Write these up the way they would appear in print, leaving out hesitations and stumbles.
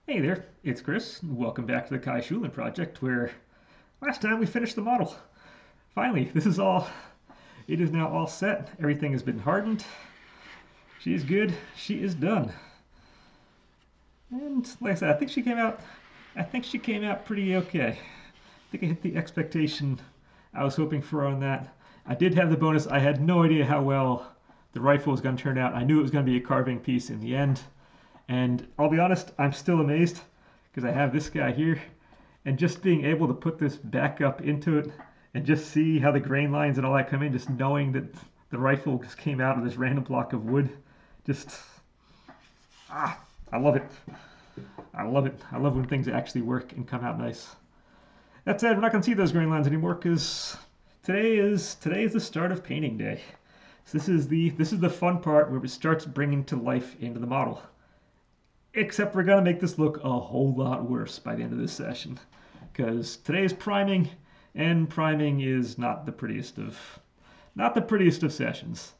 Hey there, it's Chris. Welcome back to the Kai Schulin project where last time we finished the model. Finally, it is now all set. Everything has been hardened. She is good. She is done. And like I said, I think she came out pretty okay. I think I hit the expectation I was hoping for on that. I did have the bonus. I had no idea how well the rifle was going to turn out. I knew it was going to be a carving piece in the end. And I'll be honest, I'm still amazed because I have this guy here and just being able to put this back up into it and just see how the grain lines and all that come in, just knowing that the rifle just came out of this random block of wood, just ah, I love it. I love it. I love when things actually work and come out nice. That said, we're not gonna see those grain lines anymore because today is the start of painting day. So this is the fun part where it starts bringing to life into the model. Except we're gonna make this look a whole lot worse by the end of this session because today is priming, and priming is not the prettiest of sessions.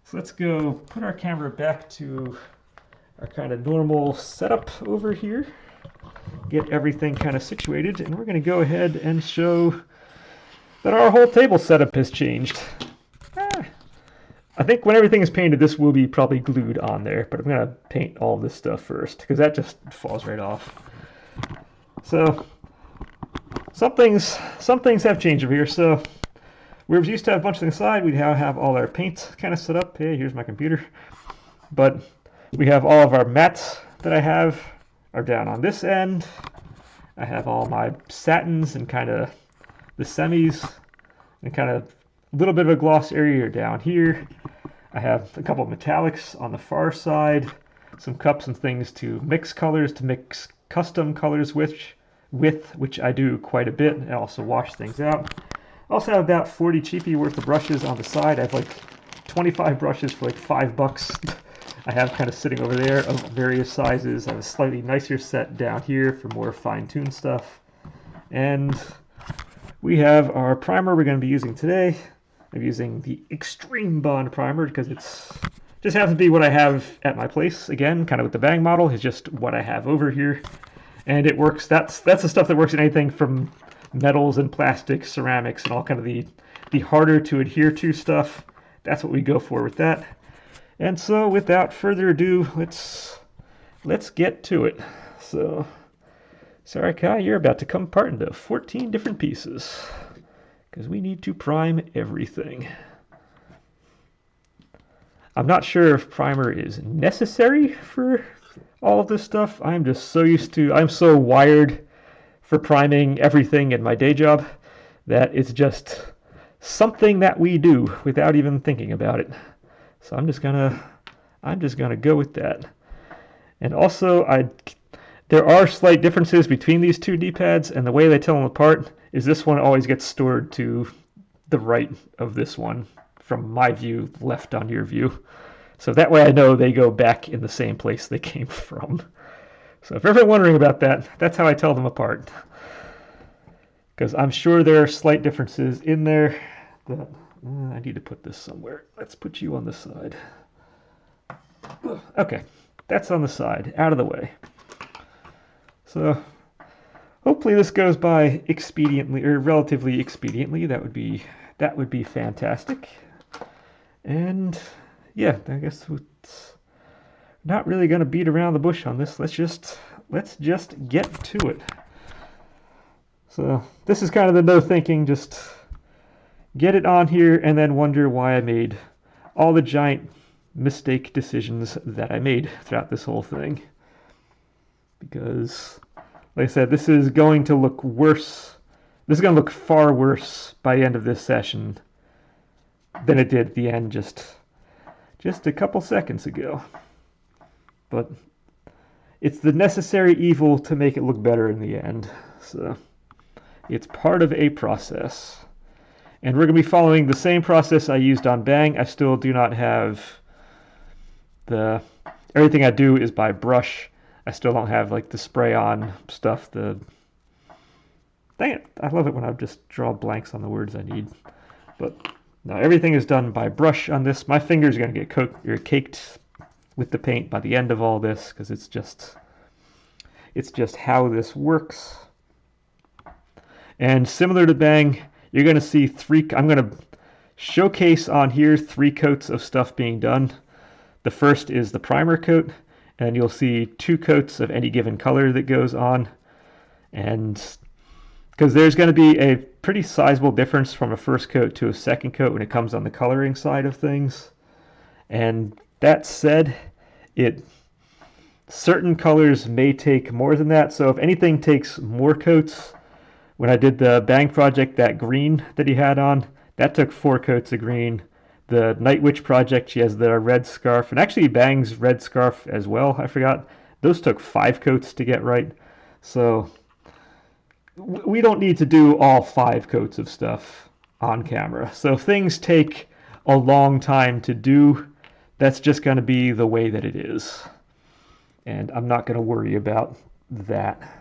So let's go put our camera back to our kind of normal setup over here, get everything kind of situated, and we're going to go ahead and show that our whole table setup has changed. Ah, I think when everything is painted, this will be probably glued on there, but I'm going to paint all this stuff first because that just falls right off. So some things have changed over here. So we used to have a bunch of things aside. We now have all our paint kind of set up. Hey, here's my computer. But we have all of our mats that I have are down on this end. I have all my satins and kind of the semis and kind of a little bit of a gloss area down here. I have a couple of metallics on the far side, some cups and things to mix colors, to mix custom colors which I do quite a bit, and also wash things out. I also have about 40 cheapie worth of brushes on the side. I have like 25 brushes for like $5. I have kind of sitting over there of various sizes. I have a slightly nicer set down here for more fine-tuned stuff. And we have our primer we're going to be using today. I'm using the Extreme Bond primer because it's just happens to be what I have at my place. Again, kind of with the Bang model, is just what I have over here. And it works. That's the stuff that works in anything from metals and plastics, ceramics, and all kind of the harder to adhere to stuff. That's what we go for with that. And so, without further ado, let's get to it. So, sorry, Kai, you're about to come apart into 14 different pieces because we need to prime everything. I'm not sure if primer is necessary for all of this stuff. I'm just so I'm so wired for priming everything in my day job that it's just something that we do without even thinking about it. So I'm just gonna go with that. And also, there are slight differences between these two D-pads, and the way they tell them apart is this one always gets stored to the right of this one from my view, left on your view. So that way I know they go back in the same place they came from. So if you're ever wondering about that, that's how I tell them apart. Because I'm sure there are slight differences in there that I need to put this somewhere. Let's put you on the side. Okay, that's on the side, out of the way. So hopefully this goes by expediently, or relatively expediently. That would be fantastic. And yeah, I guess it's not really going to beat around the bush on this. Let's just get to it. So this is kind of the no thinking, just get it on here and then wonder why I made all the giant mistake decisions that I made throughout this whole thing. Because, like I said, this is going to look worse. This is going to look far worse by the end of this session than it did at the end just a couple seconds ago. But it's the necessary evil to make it look better in the end. So it's part of a process. And we're going to be following the same process I used on Bang. I still do not have everything I do is by brush. I still don't have like the spray on stuff. Dang it, I love it when I just draw blanks on the words I need. But no, everything is done by brush on this. My fingers are going to get caked with the paint by the end of all this because It's just how this works. And similar to Bang, you're going to see I'm going to showcase on here 3 coats of stuff being done. The first is the primer coat, and you'll see 2 coats of any given color that goes on. And because there's going to be a pretty sizable difference from a first coat to a second coat when it comes on the coloring side of things. And that said, certain colors may take more than that. So if anything takes more coats, when I did the Bang project, that green that he had on, that took 4 coats of green. The Night Witch project, she has the red scarf, and actually Bang's red scarf as well, I forgot. Those took 5 coats to get right. So we don't need to do all 5 coats of stuff on camera. So if things take a long time to do, that's just going to be the way that it is. And I'm not going to worry about that.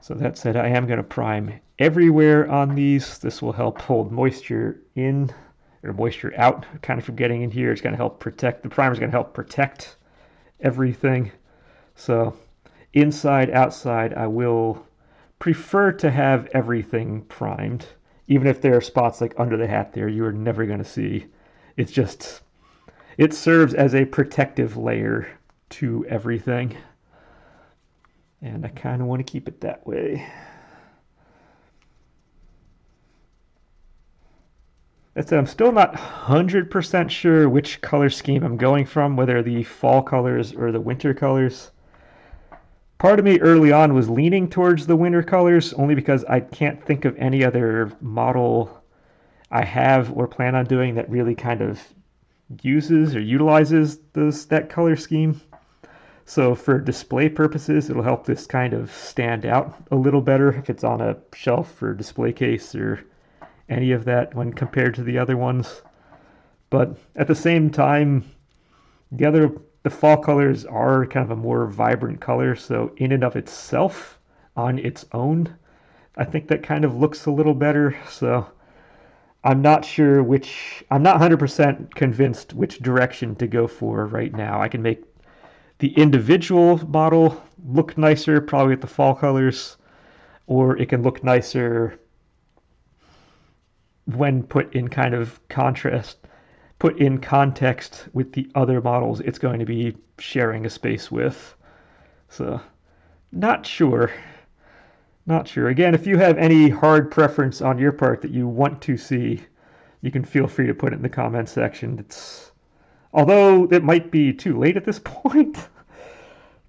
So that said, I am going to prime everywhere on these. This will help hold moisture in or moisture out, kind of from getting in here. It's going to help protect, the primer is going to help protect everything. So inside, outside, I will prefer to have everything primed. Even if there are spots like under the hat there, you are never going to see. It's just, it serves as a protective layer to everything. And I kind of want to keep it that way. That said, I'm still not 100% sure which color scheme I'm going from, whether the fall colors or the winter colors. Part of me early on was leaning towards the winter colors, only because I can't think of any other model I have or plan on doing that really kind of uses or utilizes that color scheme. So for display purposes, it'll help this kind of stand out a little better if it's on a shelf or display case or any of that when compared to the other ones. But at the same time, the fall colors are kind of a more vibrant color, so in and of itself, on its own, I think that kind of looks a little better. So I'm not sure I'm not 100% convinced which direction to go for right now. I can make the individual model look nicer, probably with the fall colors, or it can look nicer when put in kind of contrast, put in context with the other models it's going to be sharing a space with. So, not sure. Not sure. Again, if you have any hard preference on your part that you want to see, you can feel free to put it in the comments section. Although it might be too late at this point,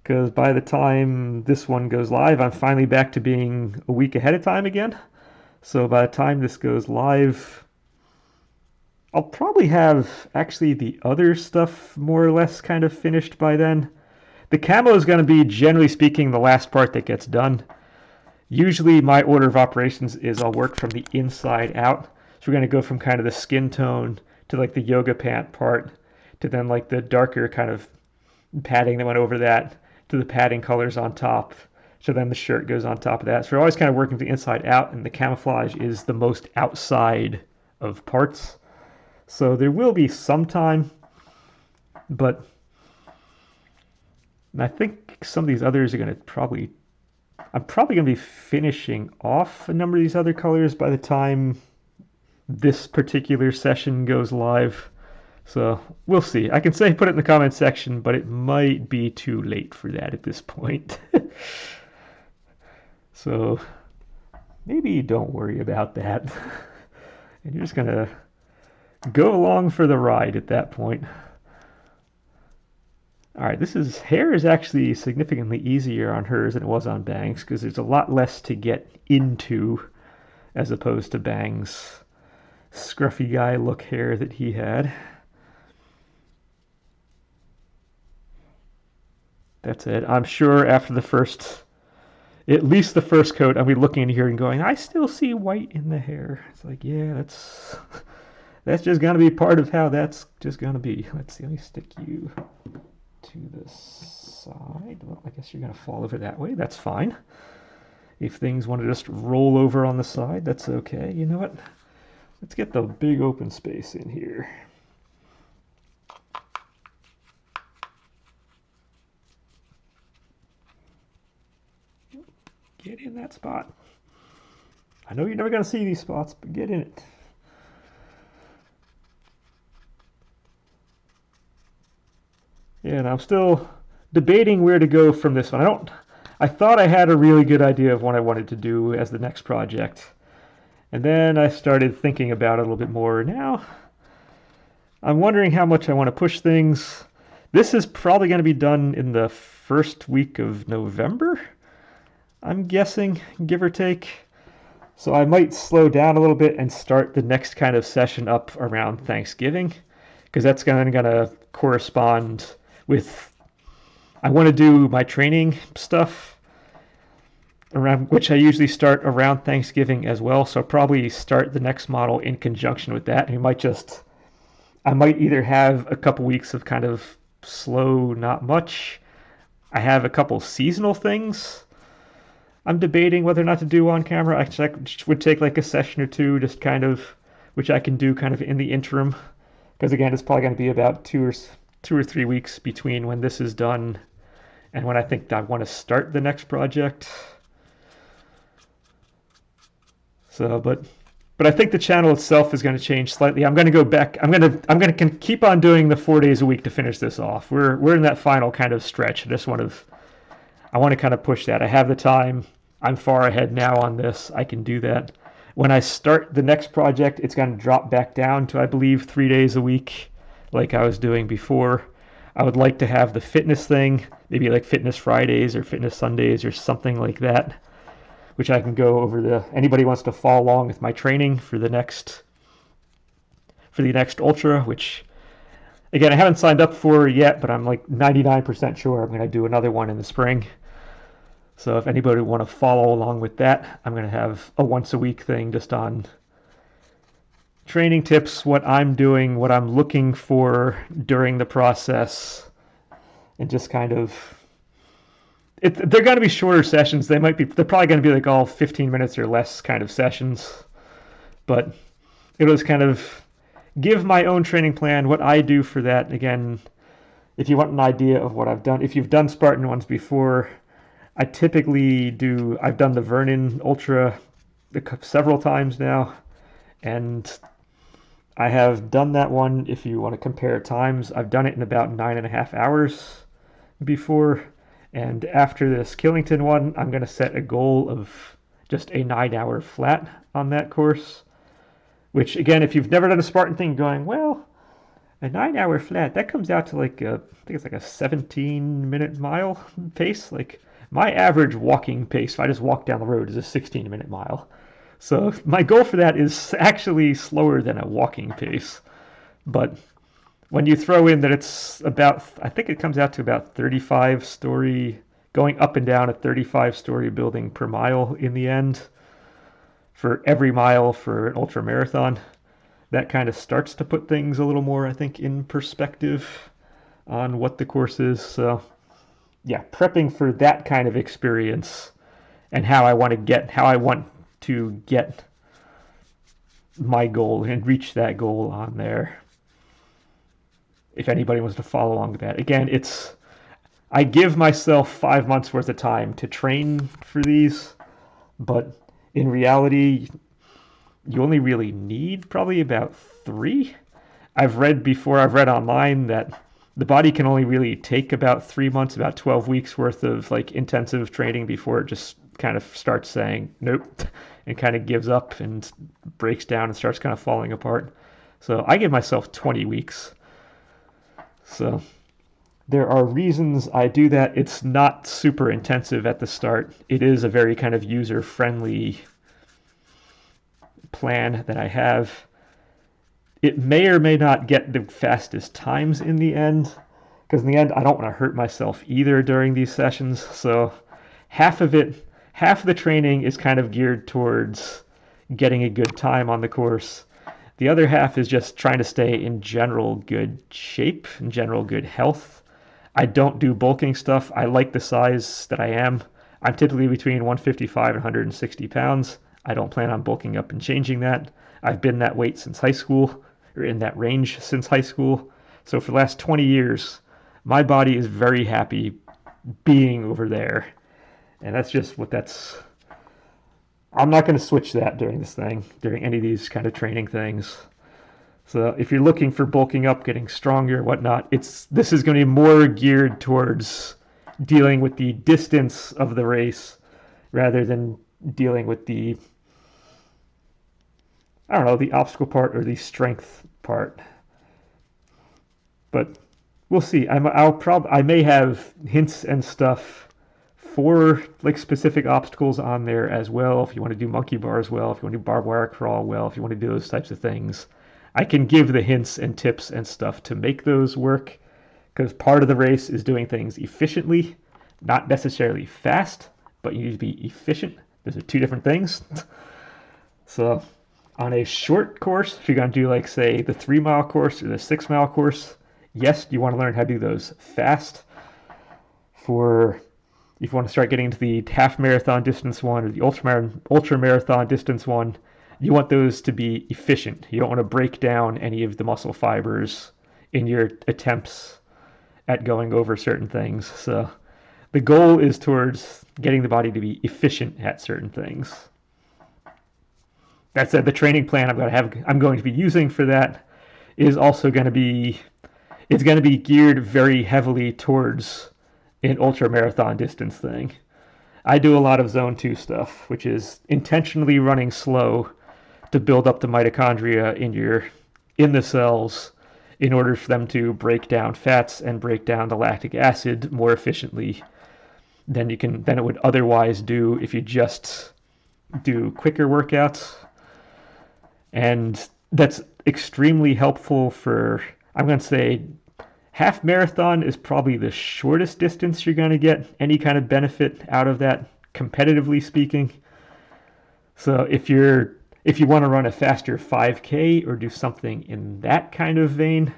because by the time this one goes live, I'm finally back to being a week ahead of time again. So by the time this goes live, I'll probably have actually the other stuff more or less kind of finished by then. The camo is going to be, generally speaking, the last part that gets done. Usually my order of operations is I'll work from the inside out. So we're going to go from kind of the skin tone to like the yoga pant part to then like the darker kind of padding that went over that to the padding colors on top. So then the shirt goes on top of that. So we're always kind of working from the inside out, and the camouflage is the most outside of parts. So there will be some time, but I think some of these others are going to I'm probably going to be finishing off a number of these other colors by the time this particular session goes live. So we'll see. I can say put it in the comments section, but it might be too late for that at this point. So maybe don't worry about that. And you're just going to go along for the ride at that point. All right, hair is actually significantly easier on hers than it was on Bang's because there's a lot less to get into as opposed to Bang's scruffy guy look hair that he had. That's it. I'm sure after at least the first coat, I'll be looking in here and going, I still see white in the hair. It's like, yeah, that's just going to be part of how that's just going to be. Let's see, let me stick you to the side. Well, I guess you're going to fall over that way. That's fine. If things want to just roll over on the side, that's okay. You know what? Let's get the big open space in here. Get in that spot. I know you're never going to see these spots, but get in it. Yeah, and I'm still debating where to go from this one. I thought I had a really good idea of what I wanted to do as the next project. And then I started thinking about it a little bit more. Now, I'm wondering how much I want to push things. This is probably going to be done in the first week of November, I'm guessing, give or take. So I might slow down a little bit and start the next kind of session up around Thanksgiving, because that's going to correspond with, I want to do my training stuff around, which I usually start around Thanksgiving as well. So I'll probably start the next model in conjunction with that. And I might either have a couple weeks of kind of slow, not much. I have a couple seasonal things I'm debating whether or not to do on camera. I would take like a session or two, just kind of, which I can do kind of in the interim. Because again, it's probably going to be about 2 or 3 weeks between when this is done and when I think I want to start the next project. So, but I think the channel itself is going to change slightly. I'm going to go back. I'm going to keep on doing the 4 days a week to finish this off. We're in that final kind of stretch. I want to kind of push that. I have the time. I'm far ahead now on this. I can do that. When I start the next project, it's going to drop back down to, I believe, 3 days a week, like I was doing before. I would like to have the fitness thing, maybe like Fitness Fridays or Fitness Sundays or something like that, which I can go over anybody wants to follow along with my training for the next Ultra, which again, I haven't signed up for yet, but I'm like 99% sure I'm going to do another one in the spring. So if anybody want to follow along with that, I'm going to have a once a week thing just on training tips, what I'm doing, what I'm looking for during the process, and just kind of, they're going to be shorter sessions. They're probably going to be like all 15 minutes or less kind of sessions, but it was kind of give my own training plan, what I do for that. Again, if you want an idea of what I've done, if you've done Spartan ones before, I've done the Vernon Ultra several times now, and I have done that one. If you want to compare times, I've done it in about 9.5 hours before, and after this Killington one, I'm going to set a goal of just a 9-hour flat on that course, which again, if you've never done a Spartan thing, going, well, a 9-hour flat, that comes out to I think it's like a 17-minute mile pace. Like my average walking pace, if I just walk down the road, is a 16-minute mile. So my goal for that is actually slower than a walking pace. But when you throw in that it's about, I think it comes out to about 35-story, going up and down a 35-story building per mile in the end for every mile for an ultra marathon, that kind of starts to put things a little more, I think, in perspective on what the course is. So yeah, prepping for that kind of experience and how I want to get my goal and reach that goal on there. If anybody wants to follow along with that. Again, I give myself 5 months worth of time to train for these, but in reality, you only really need probably about 3. I've read online that the body can only really take about 3 months, about 12 weeks worth of like intensive training before it just kind of starts saying nope and kind of gives up and breaks down and starts kind of falling apart. So I give myself 20 weeks. So there are reasons I do that. It's not super intensive at the start. It is a very kind of user-friendly plan that I have. It may or may not get the fastest times in the end, because in the end I don't want to hurt myself either during these sessions. So half of the training is kind of geared towards getting a good time on the course. The other half is just trying to stay in general good shape, in general good health. I don't do bulking stuff. I like the size that I am. I'm typically between 155 and 160 pounds. I don't plan on bulking up and changing that. I've been that weight since high school, or in that range since high school. So for the last 20 years, my body is very happy being over there. And that's just I'm not going to switch that during any of these kind of training things. So if you're looking for bulking up, getting stronger, whatnot, this is going to be more geared towards dealing with the distance of the race rather than dealing with the, I don't know, the obstacle part or the strength part. But we'll see. I may have hints and stuff for like specific obstacles on there as well. If you want to do monkey bars well, if you want to do barbed wire crawl well, if you want to do those types of things, I can give the hints and tips and stuff to make those work, because part of the race is doing things efficiently, not necessarily fast, but you need to be efficient. Those are two different things. So on a short course, if you're going to do like say the 3 mile course or the 6 mile course, yes, you want to learn how to do those fast. For if you want to start getting into the half marathon distance one or the ultra marathon distance one, you want those to be efficient. You don't want to break down any of the muscle fibers in your attempts at going over certain things. So the goal is towards getting the body to be efficient at certain things. That said, the training plan I'm going to be using for that is also going to be geared very heavily towards an ultra marathon distance thing. I do a lot of zone 2 stuff, which is intentionally running slow to build up the mitochondria in the cells in order for them to break down fats and break down the lactic acid more efficiently than it would otherwise do if you just do quicker workouts. And that's extremely helpful for, I'm going to say, half marathon is probably the shortest distance you're going to get any kind of benefit out of that, competitively speaking. So if you want to run a faster 5K or do something in that kind of vein,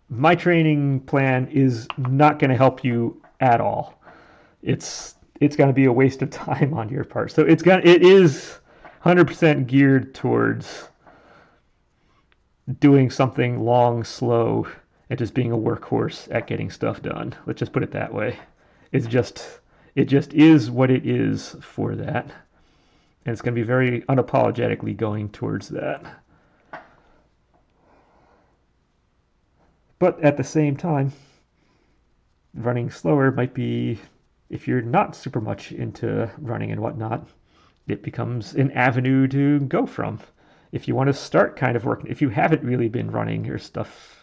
my training plan is not going to help you at all. It's going to be a waste of time on your part. So it is 100% geared towards doing something long, slow, and just being a workhorse at getting stuff done. Let's just put it that way. It just is what it is for that. And it's going to be very unapologetically going towards that. But at the same time, running slower might be, if you're not super much into running and whatnot, it becomes an avenue to go from. If you want to start kind of working, if you haven't really been running or stuff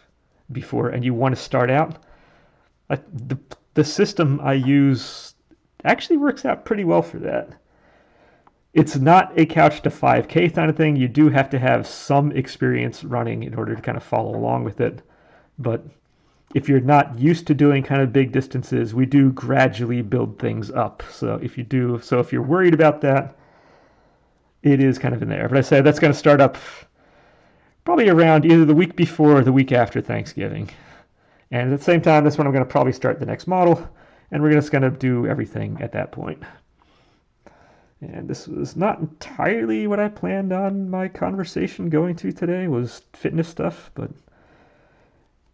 before and you want to start out, the system I use actually works out pretty well for that. It's not a couch to 5K kind of thing. You do have to have some experience running in order to kind of follow along with it. But if you're not used to doing kind of big distances, we do gradually build things up. So if you're worried about that, it is kind of in there. But I said that's going to start up probably around either the week before or the week after Thanksgiving. And at the same time, that's when I'm going to probably start the next model, and we're just going to do everything at that point. And this was not entirely what I planned on my conversation going to today, was fitness stuff, but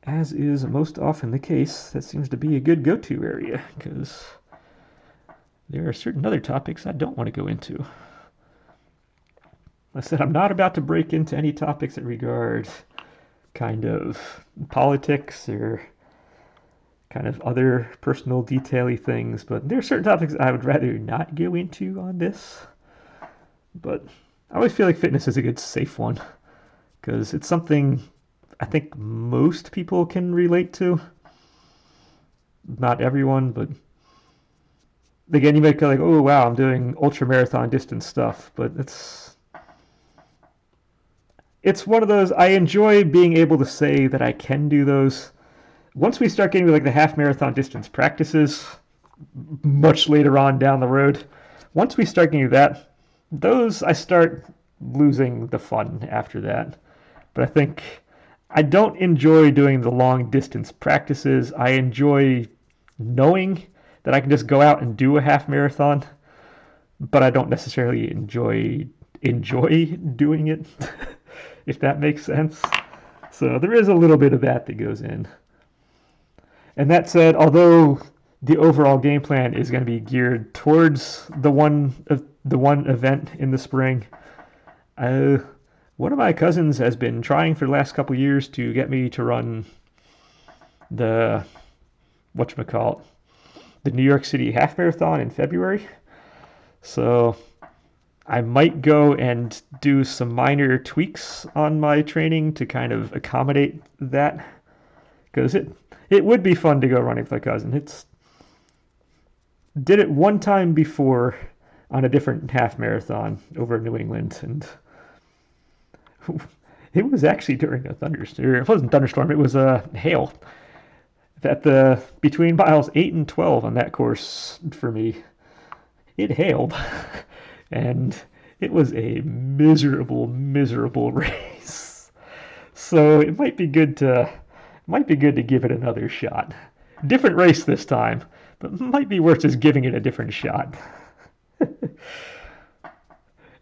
as is most often the case, that seems to be a good go-to area, because there are certain other topics I don't want to go into. I said I'm not about to break into any topics that regard kind of politics or kind of other personal detail-y things, but there are certain topics I would rather not go into on this. But I always feel like fitness is a good safe one, because it's something I think most people can relate to. Not everyone, but again, you might go like, oh wow, I'm doing ultra marathon distance stuff, but it's one of those, I enjoy being able to say that I can do those. Once we start getting to like the half marathon distance practices, much later on down the road, once we start getting to that, those I start losing the fun after that. But I think I don't enjoy doing the long distance practices. I enjoy knowing that I can just go out and do a half marathon, but I don't necessarily enjoy doing it, if that makes sense. So there is a little bit of that goes in. And that said, although the overall game plan is going to be geared towards the one of the one event in the spring. Uh, One of my cousins has been trying for the last couple of years to get me to run the whatchamacallit, the New York City Half Marathon in February. So I might go and do some minor tweaks on my training to kind of accommodate that, because it would be fun to go running with my cousin. It's did it one time before on a different half marathon over in New England, and it was actually during a thunderstorm. It wasn't thunderstorm. It was a hail at the between miles 8 and 12 on that course for me. It hailed, and it was a miserable, miserable race. So it might be good to give it another shot. Different race this time, but might be worth just giving it a different shot.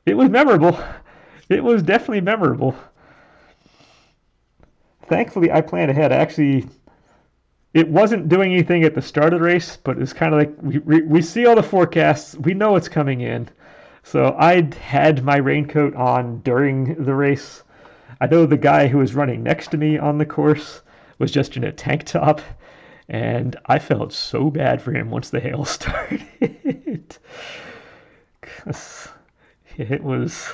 It was memorable. It was definitely memorable. Thankfully, I planned ahead. It wasn't doing anything at the start of the race, but it's kind of like we see all the forecasts. We know it's coming in. So I had my raincoat on during the race. I know the guy who was running next to me on the course was just in a tank top, and I felt so bad for him once the hail started. It was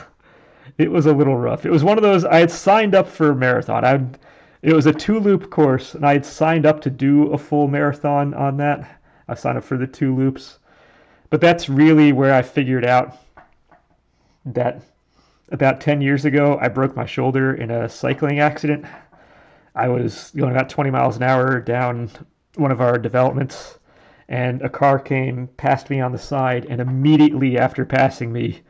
it was a little rough. It was one of those I had signed up for a marathon. It was a 2-loop course, and I had signed up to do a full marathon on that. I signed up for the 2 loops. But that's really where I figured out that about 10 years ago, I broke my shoulder in a cycling accident. I was going about 20 miles an hour down one of our developments, and a car came past me on the side, and immediately after passing me,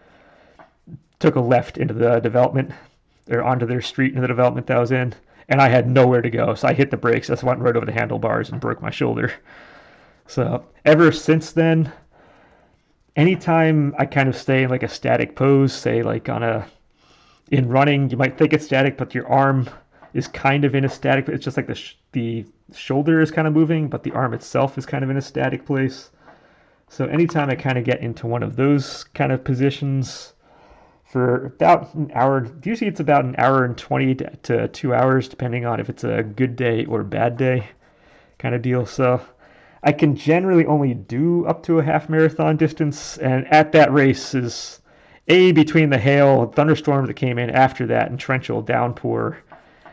took a left into the development, or onto their street in the development that I was in, and I had nowhere to go. So I hit the brakes. I just went right over the handlebars and broke my shoulder. So ever since then, anytime I kind of stay in like a static pose, say like in running, you might think it's static, but your arm is kind of in a static. It's just like the shoulder is kind of moving, but the arm itself is kind of in a static place. So anytime I kind of get into one of those kind of positions for about an hour, usually it's about an hour and 20 to 2 hours, depending on if it's a good day or bad day kind of deal. So I can generally only do up to a half marathon distance, and at that race is between the hail, thunderstorms that came in after that, and torrential downpour,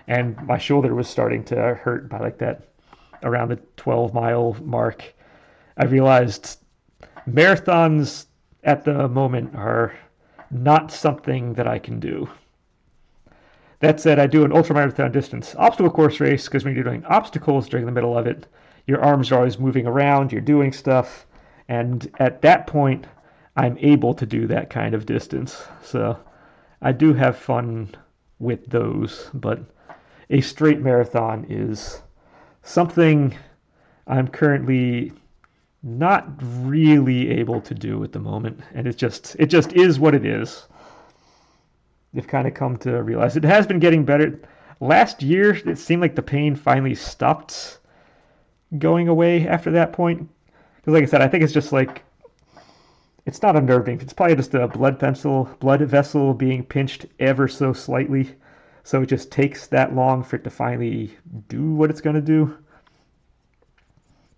and my shoulder was starting to hurt by like that around the 12-mile mark. I realized marathons at the moment are not something that I can do. That said, I do an ultramarathon distance obstacle course race, because when you're doing obstacles during the middle of it, your arms are always moving around, you're doing stuff, and at that point, I'm able to do that kind of distance. So I do have fun with those, but a straight marathon is something I'm currently not really able to do at the moment, and it just is what it is. You've kind of come to realize it has been getting better. Last year, it seemed like the pain finally stopped going away after that point. Because like I said, I think it's just like, it's not unnerving. It's probably just a blood vessel being pinched ever so slightly. So it just takes that long for it to finally do what it's going to do.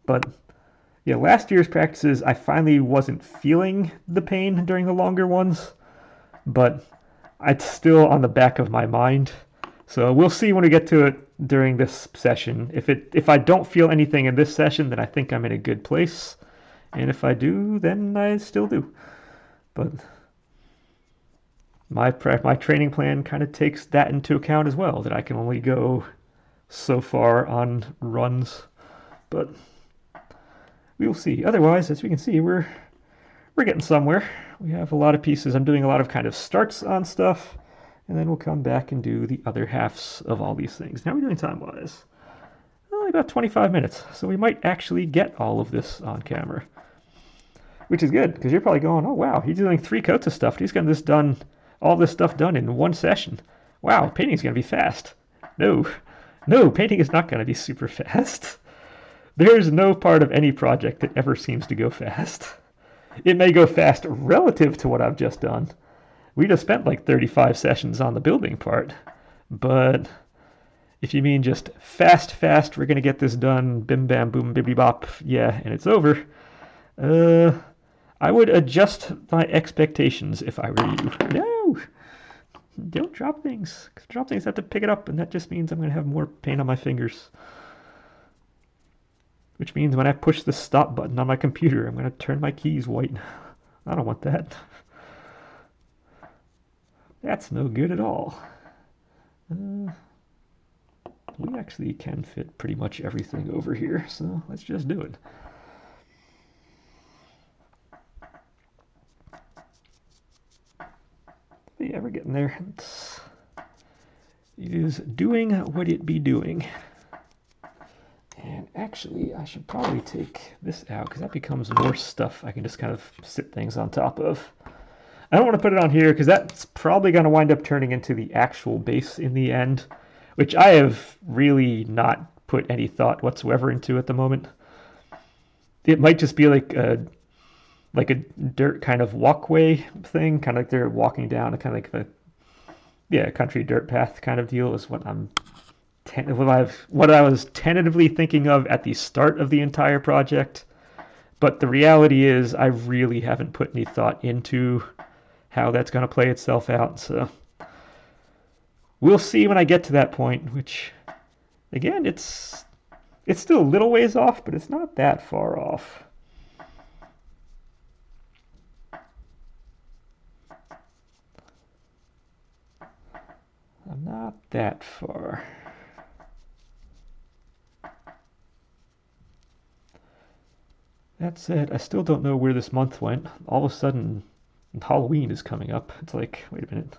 But yeah, last year's practices, I finally wasn't feeling the pain during the longer ones, but it's still on the back of my mind. So we'll see when we get to it during this session. If I don't feel anything in this session, then I think I'm in a good place. And if I do, then I still do. But my training plan kind of takes that into account as well, that I can only go so far on runs. But we will see. Otherwise, as we can see, we're getting somewhere. We have a lot of pieces. I'm doing a lot of kind of starts on stuff, and then we'll come back and do the other halves of all these things. Now we're doing time-wise. Only about 25 minutes, so we might actually get all of this on camera, which is good, because you're probably going, oh wow, he's doing 3 coats of stuff. He's got all this stuff done in one session. Wow, painting's going to be fast. No, painting is not going to be super fast. There's no part of any project that ever seems to go fast. It may go fast relative to what I've just done. We just spent like 35 sessions on the building part. But if you mean just fast, we're going to get this done, bim bam boom bibbidi bop, yeah, and it's over, I would adjust my expectations if I were you. No! Don't drop things. Drop things, I have to pick it up, and that just means I'm going to have more pain on my fingers. Which means when I push the stop button on my computer, I'm going to turn my keys white. I don't want that. That's no good at all. We actually can fit pretty much everything over here, so let's just do it. Yeah, we're getting there. It is doing what it be doing. And actually, I should probably take this out because that becomes more stuff I can just kind of sit things on top of. I don't want to put it on here because that's probably going to wind up turning into the actual base in the end, which I have really not put any thought whatsoever into at the moment. It might just be like a dirt kind of walkway thing, kind of like they're walking down a kind of like a country dirt path kind of deal is what I was tentatively thinking of at the start of the entire project. But the reality is I really haven't put any thought into how that's going to play itself out. So we'll see when I get to that point, which again, it's still a little ways off, but it's not that far off. I'm not that far. That said, I still don't know where this month went. All of a sudden, Halloween is coming up. It's like, wait a minute.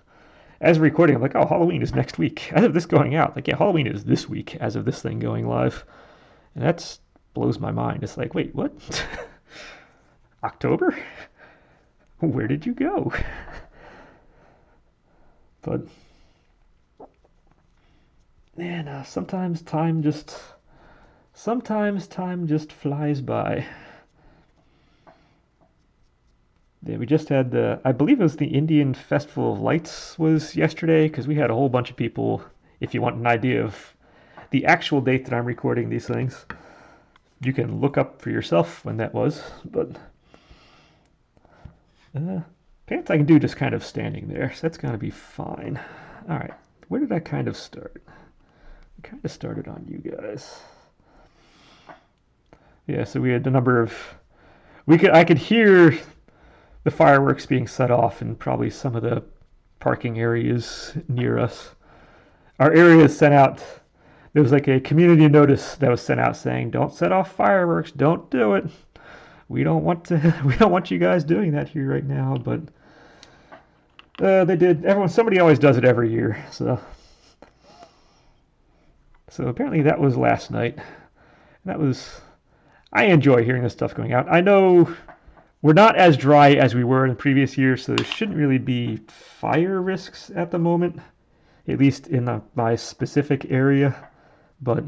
As we're recording, I'm like, oh, Halloween is next week. As of this going out, like, yeah, Halloween is this week as of this thing going live. And that blows my mind. It's like, wait, what? October? Where did you go? But, man, sometimes time just flies by. Yeah, we just had I believe it was the Indian Festival of Lights was yesterday, because we had a whole bunch of people, if you want an idea of the actual date that I'm recording these things, you can look up for yourself when that was, but pants I can do just kind of standing there, so that's going to be fine. All right, where did I kind of start? I kind of started on you guys. Yeah, so we had a number of, I could hear the fireworks being set off in probably some of the parking areas near us. Our area sent out, there was like a community notice that was sent out saying, don't set off fireworks, don't do it. We don't want you guys doing that here right now, but they did. Somebody always does it every year, so apparently that was last night. I enjoy hearing this stuff going out. I know we're not as dry as we were in the previous year, so there shouldn't really be fire risks at the moment, at least in my specific area. But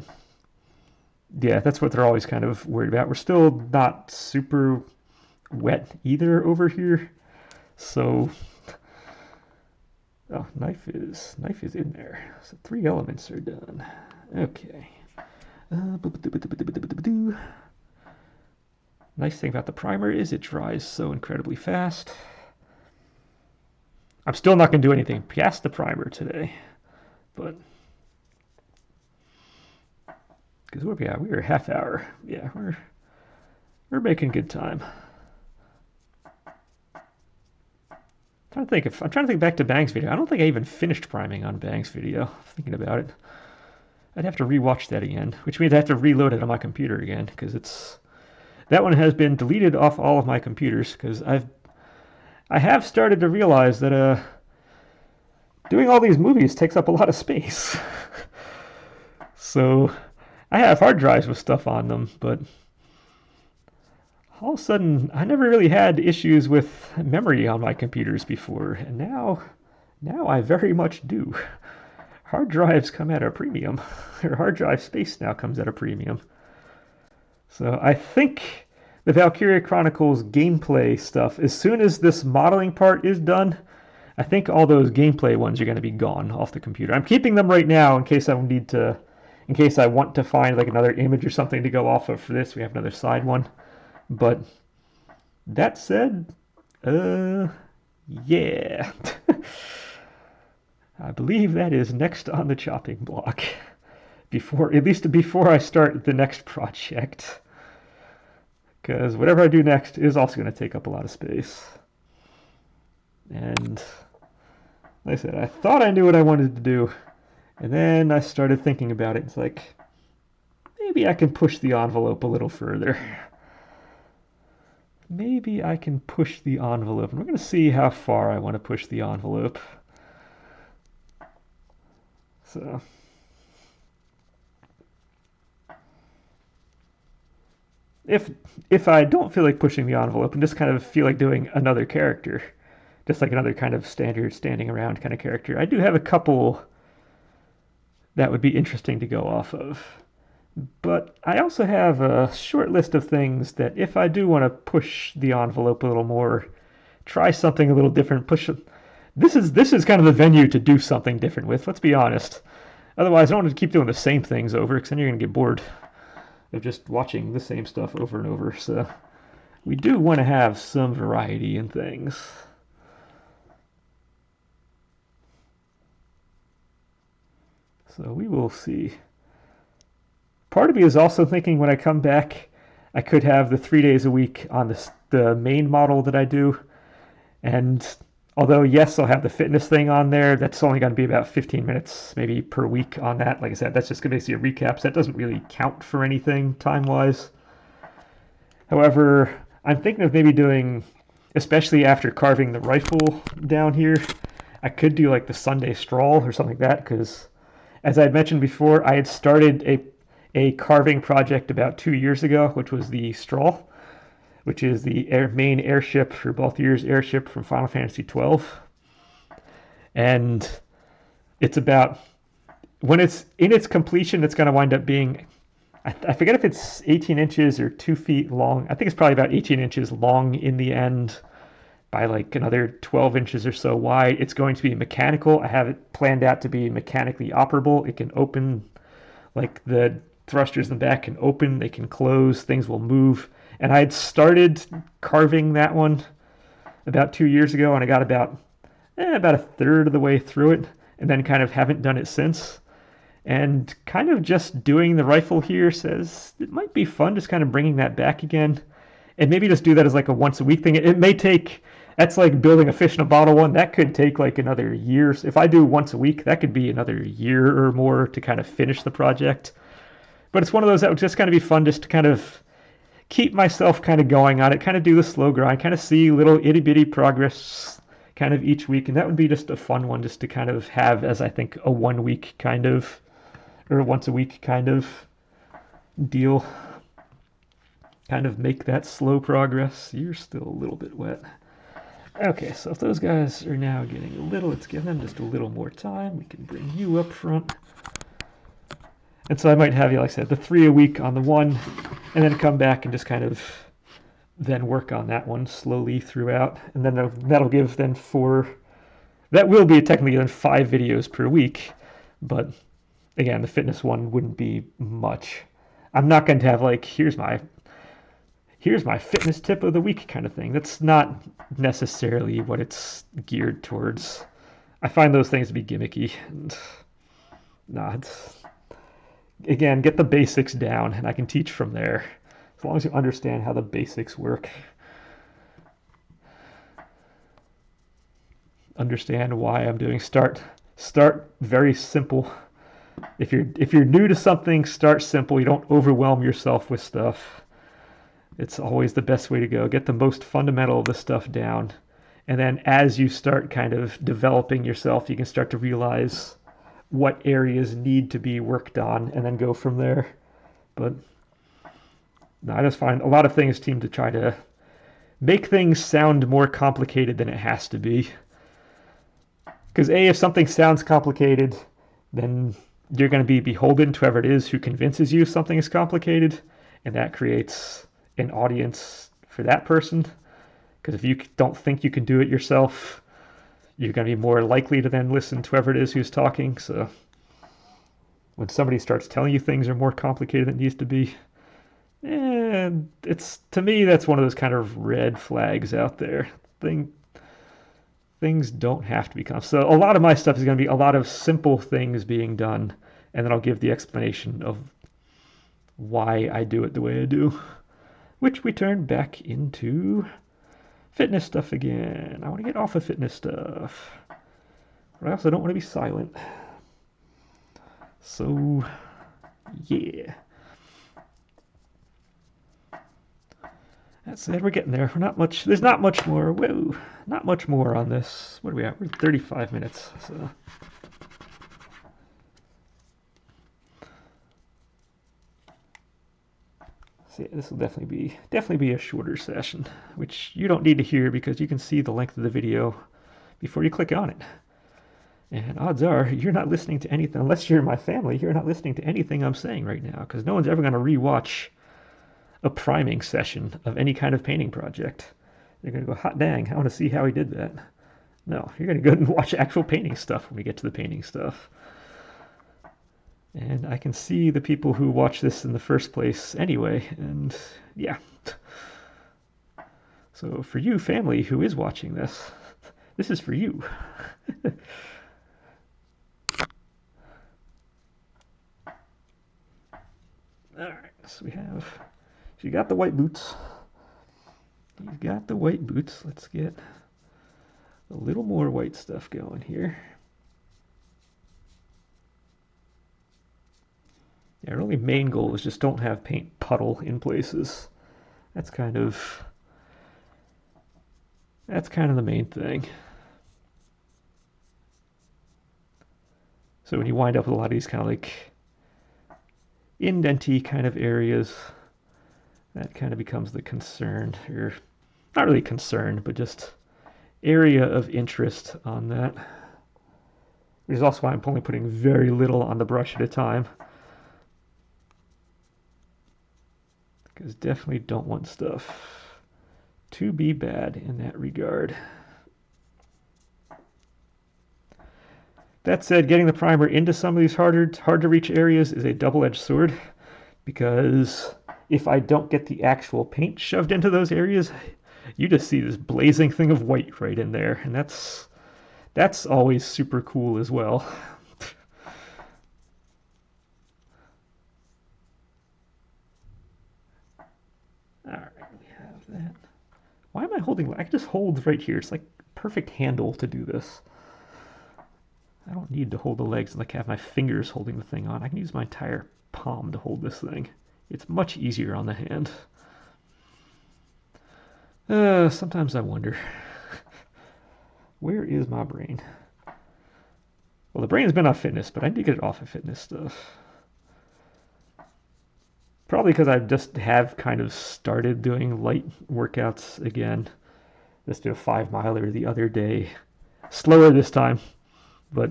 yeah, that's what they're always kind of worried about. We're still not super wet either over here, so oh, knife is in there. So 3 elements are done. Okay. Nice thing about the primer is it dries so incredibly fast. I'm still not going to do anything past the primer today, but because we're a half hour. Yeah, we're making good time. I'm trying to think back to Bang's video. I don't think I even finished priming on Bang's video. Thinking about it, I'd have to rewatch that again, which means I have to reload it on my computer again because that one has been deleted off all of my computers because I have started to realize that doing all these movies takes up a lot of space. So I have hard drives with stuff on them, but all of a sudden I never really had issues with memory on my computers before, and now I very much do. Hard drives come at a premium, or hard drive space now comes at a premium. So I think the Valkyria Chronicles gameplay stuff, as soon as this modeling part is done, I think all those gameplay ones are going to be gone off the computer. I'm keeping them right now in case I need to, in case I want to find like another image or something to go off of for this. We have another side one. But that said, yeah. I believe that is next on the chopping block. At least before I start the next project. Because whatever I do next is also going to take up a lot of space. And like I said, I thought I knew what I wanted to do. And then I started thinking about it. It's like, maybe I can push the envelope a little further. Maybe I can push the envelope. And we're going to see how far I want to push the envelope. So, if I don't feel like pushing the envelope and just kind of feel like doing another character, just like another kind of standard standing around kind of character, I do have a couple that would be interesting to go off of. But I also have a short list of things that if I do want to push the envelope a little more, try something a little different, this is kind of the venue to do something different with, let's be honest. Otherwise, I don't want to keep doing the same things over, because then you're going to get bored of just watching the same stuff over and over. So we do want to have some variety in things. So we will see. Part of me is also thinking when I come back, I could have the 3 days a week on the main model that I do. And although, yes, I'll have the fitness thing on there, that's only going to be about 15 minutes maybe per week on that. Like I said, that's just going to be a recap, so that doesn't really count for anything time-wise. However, I'm thinking of maybe doing, especially after carving the rifle down here, I could do like the Sunday stroll or something like that, because as I had mentioned before, I had started a carving project about 2 years ago, which was the Strahl, which is the main airship for Balthier's airship from Final Fantasy XII. And it's about, when it's in its completion, it's going to wind up being, I forget if it's 18 inches or 2 feet long. I think it's probably about 18 inches long in the end by like another 12 inches or so wide. It's going to be mechanical. I have it planned out to be mechanically operable. It can open, like the thrusters in the back can open, they can close, things will move. And I had started carving that one about 2 years ago, and I got about a third of the way through it, and then kind of haven't done it since. And kind of just doing the rifle here says it might be fun just kind of bringing that back again. And maybe just do that as like a once a week thing. It may take, that's like building a fish in a bottle one. That could take like another year. If I do once a week, that could be another year or more to kind of finish the project. But it's one of those that would just kind of be fun just to kind of keep myself kind of going on it, kind of do the slow grind, kind of see little itty bitty progress kind of each week. And that would be just a fun one just to kind of have as I think a 1 week kind of, or once a week kind of deal. Kind of make that slow progress. You're still a little bit wet. Okay, so if those guys are now getting a little, let's give them just a little more time. We can bring you up front. And so I might have you, like I said, the 3 a week on the one, and then come back and just kind of then work on that one slowly throughout. And then that'll give then that will be technically then 5 videos per week. But again, the fitness one wouldn't be much. I'm not going to have like, here's my fitness tip of the week kind of thing. That's not necessarily what it's geared towards. I find those things to be gimmicky. And again, get the basics down, and I can teach from there. As long as you understand how the basics work. Understand why I'm doing start very simple. If you're new to something, start simple. You don't overwhelm yourself with stuff. It's always the best way to go. Get the most fundamental of the stuff down. And then as you start kind of developing yourself, you can start to realize what areas need to be worked on and then go from there. But no, I just find a lot of things seem to try to make things sound more complicated than it has to be. Because if something sounds complicated, then you're going to be beholden to whoever it is who convinces you something is complicated, and that creates an audience for that person. Because if you don't think you can do it yourself, you're going to be more likely to then listen to whoever it is who's talking. So when somebody starts telling you things are more complicated than it needs to be, it's, to me, that's one of those kind of red flags out there. Things don't have to be complex. So a lot of my stuff is going to be a lot of simple things being done, and then I'll give the explanation of why I do it the way I do, which we turn back into fitness stuff again. I want to get off of fitness stuff, but I also don't want to be silent. So, yeah. That said, we're getting there. There's not much more. Whoa, not much more on this. What are we at? We're 35 minutes. So. So yeah, this will definitely be a shorter session, which you don't need to hear because you can see the length of the video before you click on it. And odds are you're not listening to anything, unless you're in my family, you're not listening to anything I'm saying right now, because no one's ever going to rewatch a priming session of any kind of painting project. They're going to go, hot dang, I want to see how he did that. No, you're going to go and watch actual painting stuff when we get to the painting stuff. And I can see the people who watch this in the first place anyway, and yeah. So for you, family, who is watching this, this is for you. Alright, so you got the white boots. You've got the white boots. Let's get a little more white stuff going here. Yeah, our only main goal is just don't have paint puddle in places. That's kind of the main thing. So when you wind up with a lot of these kind of like indenty kind of areas, that kind of becomes the concern, or not really concern, but just area of interest on that. Which is also why I'm only putting very little on the brush at a time. Because definitely don't want stuff to be bad in that regard. That said, getting the primer into some of these hard to reach areas is a double-edged sword, because if I don't get the actual paint shoved into those areas, you just see this blazing thing of white right in there, and that's always super cool as well. Alright, we have that. Why am I holding? I can just hold right here. It's like perfect handle to do this. I don't need to hold the legs and like have my fingers holding the thing on. I can use my entire palm to hold this thing. It's much easier on the hand. Sometimes I wonder, where is my brain? Well, the brain's been off fitness, but I need to get it off of fitness stuff. Probably because I just have kind of started doing light workouts again. Just did a 5-miler the other day. Slower this time, but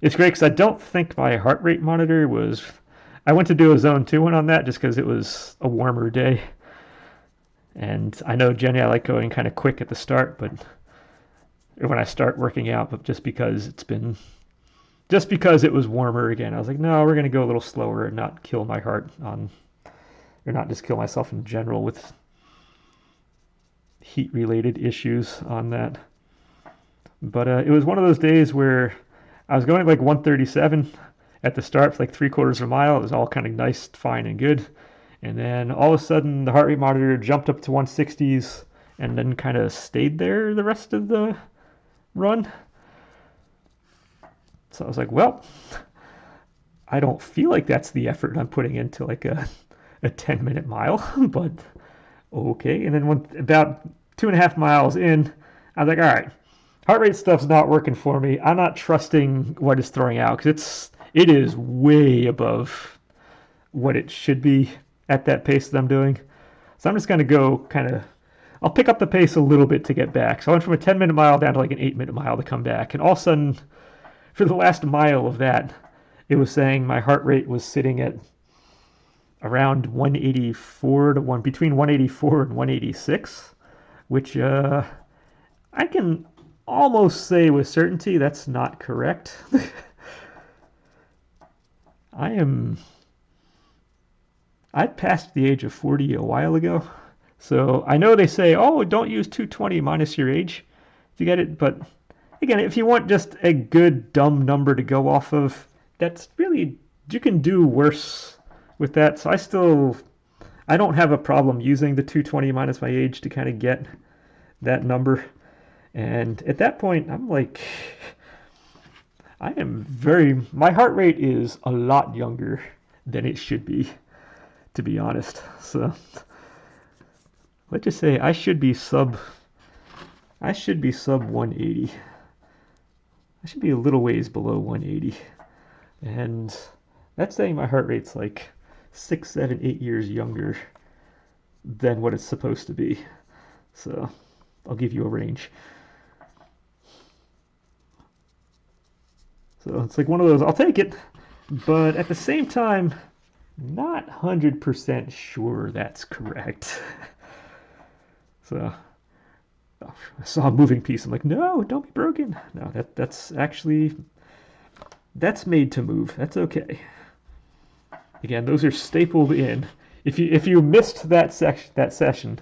it's great because I don't think my heart rate monitor was... I went to do a zone 2 one on that just because it was a warmer day. And I know generally I like going kind of quick at the start, but when I start working out, but just because it was warmer again, I was like, no, we're going to go a little slower and not kill my heart on, or not just kill myself in general with heat-related issues on that. But it was one of those days where I was going like 137 at the start for like 3/4 of a mile. It was all kind of nice, fine, and good. And then all of a sudden, the heart rate monitor jumped up to 160s and then kind of stayed there the rest of the run. So I was like, well, I don't feel like that's the effort I'm putting into like a 10-minute mile, but okay. And then when about 2.5 miles in, I was like, all right, heart rate stuff's not working for me. I'm not trusting what it's throwing out because it is way above what it should be at that pace that I'm doing. So I'm just going to go I'll pick up the pace a little bit to get back. So I went from a 10-minute mile down to like an 8-minute mile to come back. And all of a sudden, for the last mile of that, it was saying my heart rate was sitting at around 184 to between 184 and 186, which I can almost say with certainty that's not correct. I passed the age of 40 a while ago, so I know they say, oh, don't use 220 minus your age to get it, but again, if you want just a good dumb number to go off of, that's really, you can do worse with that. So I don't have a problem using the 220 minus my age to kind of get that number. And at that point, I'm like, my heart rate is a lot younger than it should be, to be honest. So let's just say I should be sub 180. I should be a little ways below 180. And that's saying my heart rate's like 6, 7, 8 years younger than what it's supposed to be. So I'll give you a range. So it's like one of those, I'll take it, but at the same time, not 100% sure that's correct. So I saw a moving piece. I'm like, no, don't be broken. No, that's made to move. That's okay. Again, those are stapled in. If you missed that session,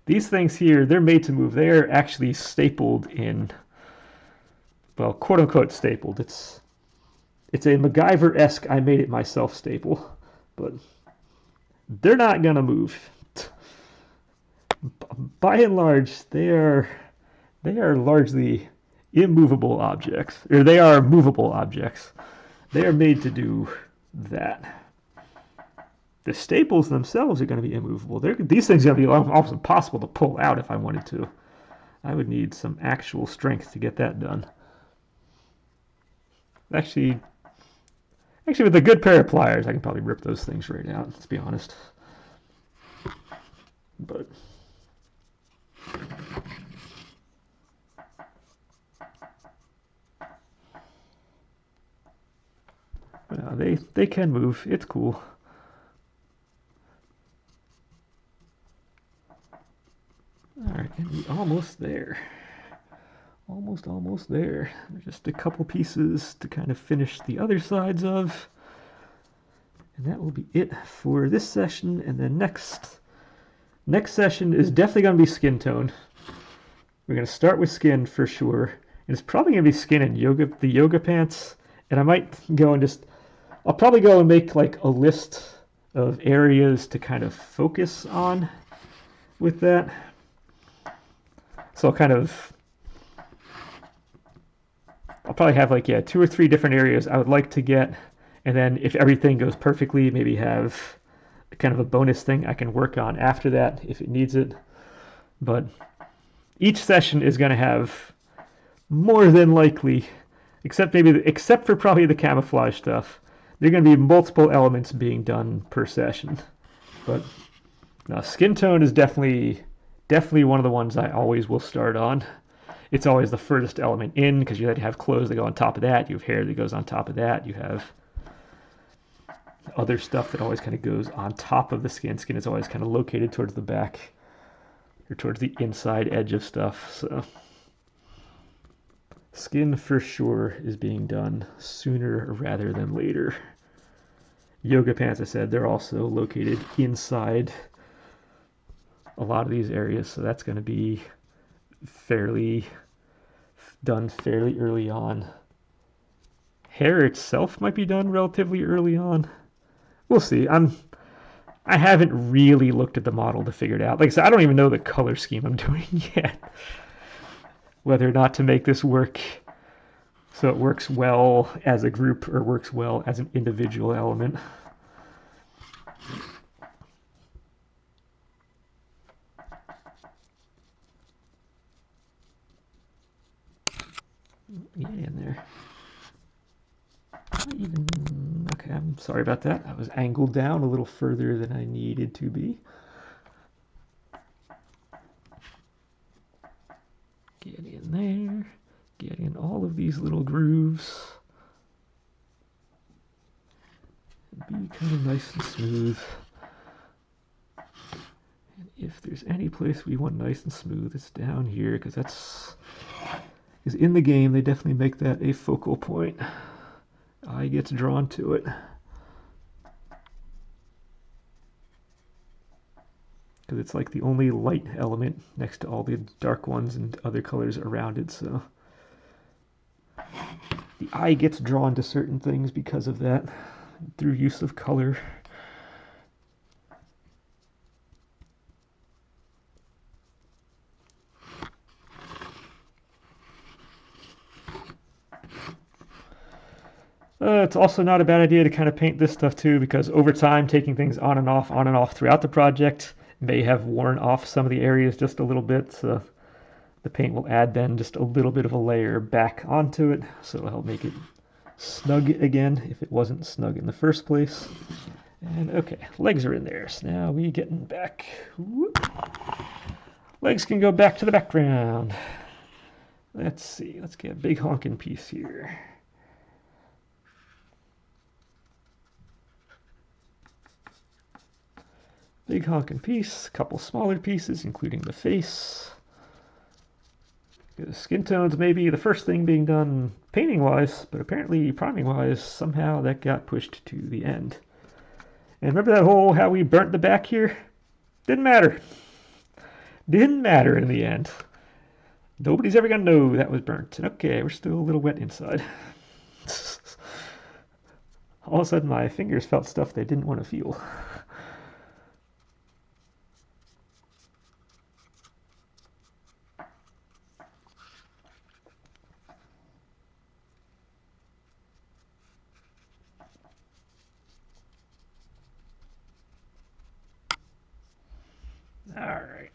these things here, they're made to move. They're actually stapled in. Well, quote unquote stapled. It's a MacGyver-esque I made it myself staple, but they're not gonna move. By and large, they are largely immovable objects, or they are movable objects. They are made to do that. The staples themselves are going to be immovable. These things are going to be almost impossible to pull out if I wanted to. I would need some actual strength to get that done. Actually, with a good pair of pliers, I can probably rip those things right out, let's be honest. But they can move. It's cool. Alright, and we're almost there. Almost there. There's just a couple pieces to kind of finish the other sides of. And that will be it for this session. And then next session is definitely going to be skin tone. We're going to start with skin for sure. And it's probably going to be skin and the yoga pants. And I might go and I'll probably go and make like a list of areas to kind of focus on with that. So I'll probably have like, 2 or 3 different areas I would like to get. And then if everything goes perfectly, maybe have kind of a bonus thing I can work on after that if it needs it. But each session is going to have more than likely, except for probably the camouflage stuff, there are going to be multiple elements being done per session. But no, skin tone is definitely one of the ones I always will start on. It's always the furthest element in because you have clothes that go on top of that, you have hair that goes on top of that, you have other stuff that always kind of goes on top of the skin. Skin is always kind of located towards the back or towards the inside edge of stuff. So skin for sure is being done sooner rather than later. Yoga pants, I said, they're also located inside a lot of these areas, so that's going to be done fairly early on. Hair itself might be done relatively early on. We'll see. I haven't really looked at the model to figure it out. Like I said, I don't even know the color scheme I'm doing yet. Whether or not to make this work so it works well as a group or works well as an individual element. Get in there. Okay, I'm sorry about that. I was angled down a little further than I needed to be. Get in there. Get in all of these little grooves. Be kind of nice and smooth. there's any place we want nice and smooth, it's down here, because that's... Because in the game, they definitely make that a focal point. Eye gets drawn to it. Because it's like the only light element next to all the dark ones and other colors around it, so... The eye gets drawn to certain things because of that, through use of color. It's also not a bad idea to kind of paint this stuff too, because over time, taking things on and off throughout the project may have worn off some of the areas just a little bit, so the paint will add then just a little bit of a layer back onto it, so it'll help make it snug again if it wasn't snug in the first place. And okay, legs are in there, so now we getting back. Whoop. Legs can go back to the background. Let's see, let's get a big honking piece here. Big honking piece, a couple smaller pieces, including the face. The skin tones may be the first thing being done painting-wise, but apparently priming-wise, somehow that got pushed to the end. And remember that whole how we burnt the back here? Didn't matter. Didn't matter in the end. Nobody's ever gonna know that was burnt. Okay, we're still a little wet inside. All of a sudden my fingers felt stuff they didn't want to feel. All right.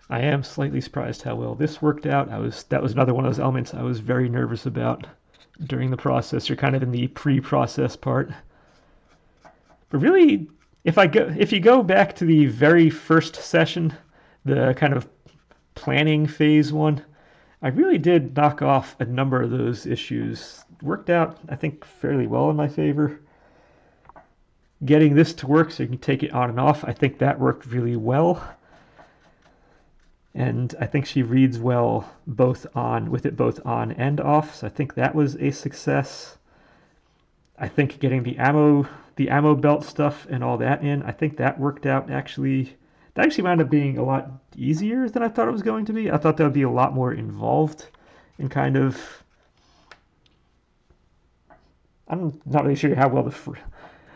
I am slightly surprised how well this worked out. That was another one of those elements I was very nervous about during the process, or kind of in the pre-process part. But really, if you go back to the very first session, the kind of planning phase one, I really did knock off a number of those issues. Worked out, I think, fairly well in my favor. Getting this to work so you can take it on and off, I think that worked really well. And I think she reads well with it both on and off, so I think that was a success. I think getting the ammo belt stuff and all that in, I think that worked out actually. That actually wound up being a lot easier than I thought it was going to be. I thought that would be a lot more involved in kind of... I'm not really sure how well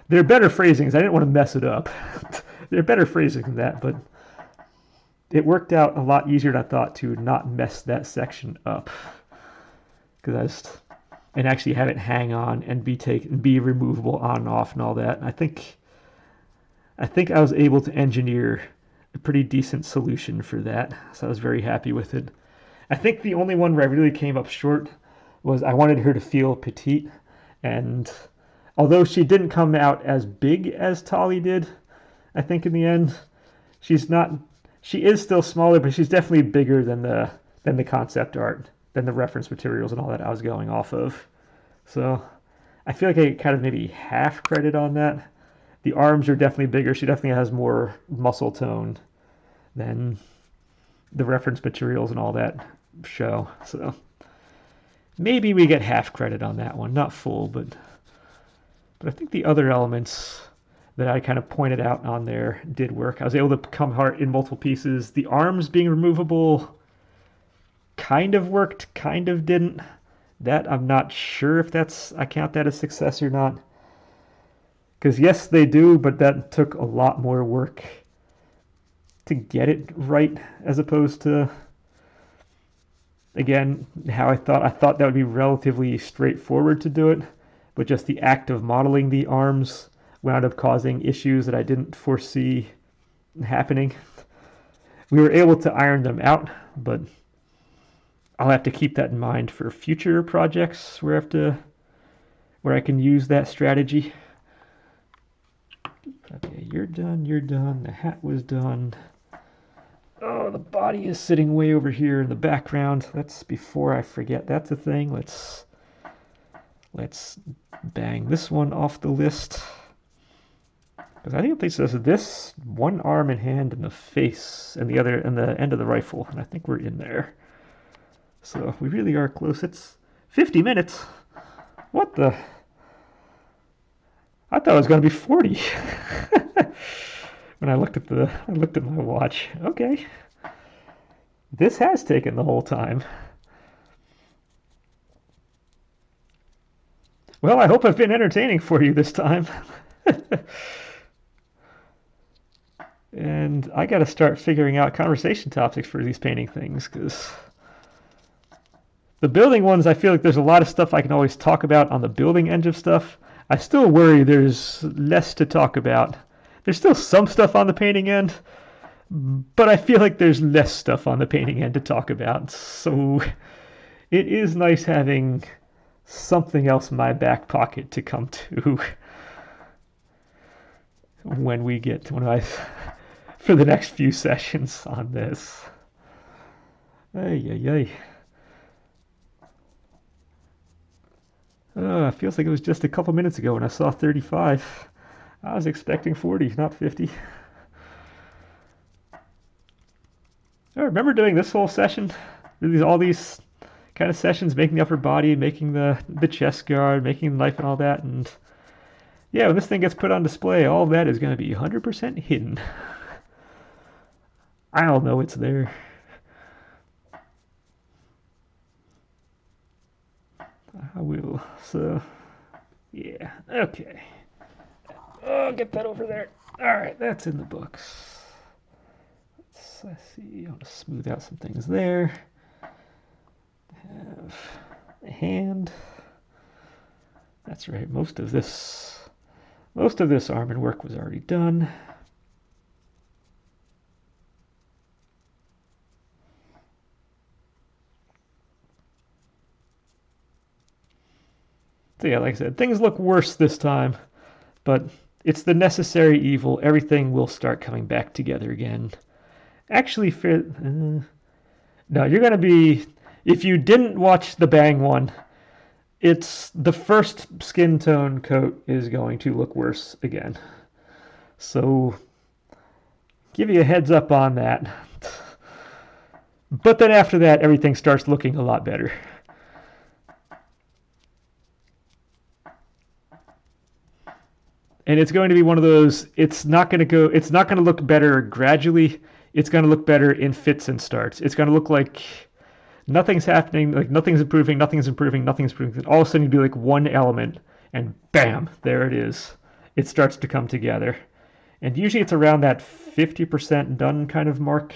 there are better phrasings. I didn't want to mess it up. There are better phrasings than that, but it worked out a lot easier than I thought to not mess that section up. And actually have it hang on and be removable on and off and all that. I think I was able to engineer a pretty decent solution for that, so I was very happy with it. I think the only one where I really came up short was I wanted her to feel petite, and although she didn't come out as big as Tali did, I think in the end, she is still smaller, but she's definitely bigger than the concept art, than the reference materials and all that I was going off of. So I feel like I kind of maybe half credit on that. The arms are definitely bigger. She definitely has more muscle tone than the reference materials and all that show. So maybe we get half credit on that one. Not full, but I think the other elements that I kind of pointed out on there did work. I was able to come apart in multiple pieces. The arms being removable kind of worked, kind of didn't. That I'm not sure if I count that as success or not. Because yes, they do, but that took a lot more work to get it right, as opposed to, again, how I thought that would be relatively straightforward to do it, but just the act of modeling the arms wound up causing issues that I didn't foresee happening. We were able to iron them out, but I'll have to keep that in mind for future projects where I can use that strategy. Okay, you're done. The hat was done. Oh, the body is sitting way over here in the background. Before I forget, that's a thing. Let's bang this one off the list. Because I think it says this, one arm and hand and the face, and the other, and the end of the rifle. And I think we're in there. So we really are close. It's 50 minutes. What the? I thought it was going to be 40. When I looked at my watch. Okay. This has taken the whole time. Well, I hope I've been entertaining for you this time. And I got to start figuring out conversation topics for these painting things, because the building ones, I feel like there's a lot of stuff I can always talk about on the building end of stuff. I still worry there's less to talk about. There's still some stuff on the painting end, but I feel like there's less stuff on the painting end to talk about. So it is nice having something else in my back pocket to come to when I for the next few sessions on this. Ay, ay, ay. It feels like it was just a couple minutes ago when I saw 35. I was expecting 40, not 50. I remember doing this whole session, all these kind of sessions, making the upper body, making the chest guard, making the knife and all that, and yeah, when this thing gets put on display, all of that is going to be 100% hidden. I'll know it's there. I will. So, yeah, okay. Oh, get that over there. All right, that's in the books. Let's see. I want to smooth out some things there. Have a hand. That's right. Most of this arm and work was already done. So yeah, like I said, things look worse this time, but it's the necessary evil. Everything will start coming back together again. Actually, no, you're going to be, if you didn't watch the Bang one, it's the first skin tone coat is going to look worse again. So give you a heads up on that. But then after that, everything starts looking a lot better. And it's going to be one of those, it's not going to look better gradually. It's going to look better in fits and starts. It's going to look like nothing's happening, like nothing's improving. All of a sudden you do like one element and bam, there it is. It starts to come together. And usually it's around that 50% done kind of mark,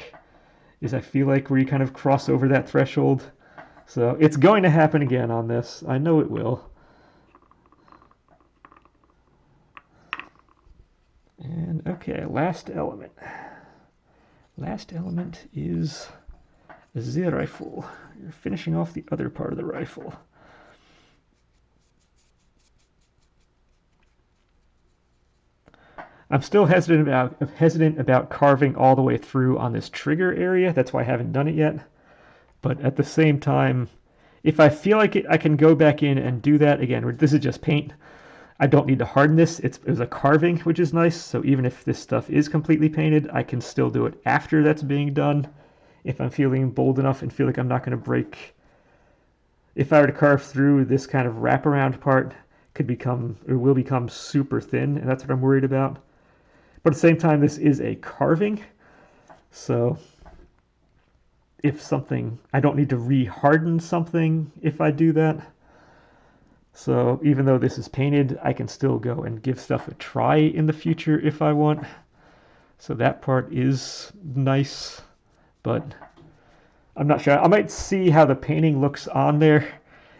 is I feel like where you kind of cross over that threshold. So it's going to happen again on this. I know it will. And okay, last element. Last element is the rifle. You're finishing off the other part of the rifle. I'm still hesitant about carving all the way through on this trigger area. That's why I haven't done it yet. But at the same time, if I feel like it, I can go back in and do that again. This is just paint. I don't need to harden this. It was a carving, which is nice. So even if this stuff is completely painted, I can still do it after that's being done. If I'm feeling bold enough and feel like I'm not going to break. If I were to carve through, this kind of wraparound part will become super thin, and that's what I'm worried about. But at the same time, this is a carving. So I don't need to re-harden something if I do that. So even though this is painted, I can still go and give stuff a try in the future if I want. So that part is nice, but I'm not sure. I might see how the painting looks on there.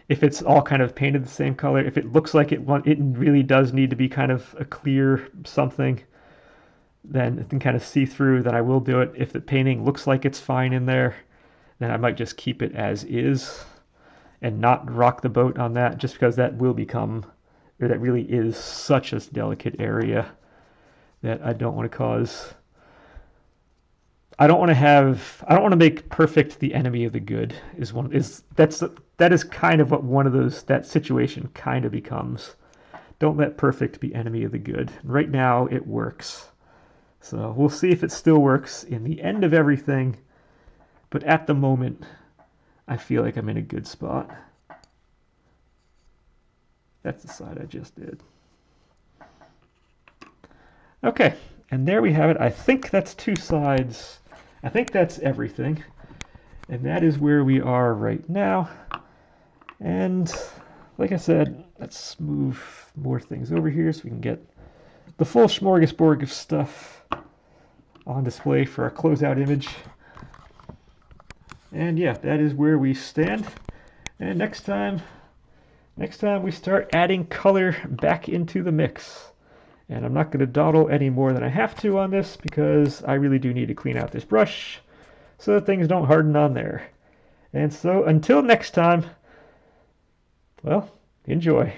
If it's all kind of painted the same color, if it looks like it really does need to be kind of a clear something, then it can kind of see through, then I will do it. If the painting looks like it's fine in there, then I might just keep it as is and not rock the boat on that, just because that really is such a delicate area that I don't want to cause I don't want to make perfect the enemy of the good that is kind of what one of those that situation kind of becomes. Don't let perfect be enemy of the good. Right now it works. So we'll see if it still works in the end of everything, but at the moment I feel like I'm in a good spot. That's the side I just did. Okay, and there we have it. I think that's two sides. I think that's everything. And that is where we are right now. And like I said, let's move more things over here so we can get the full smorgasbord of stuff on display for our closeout image. And yeah, that is where we stand. And next time we start adding color back into the mix. And I'm not going to dawdle any more than I have to on this because I really do need to clean out this brush so that things don't harden on there. And so until next time, well, enjoy.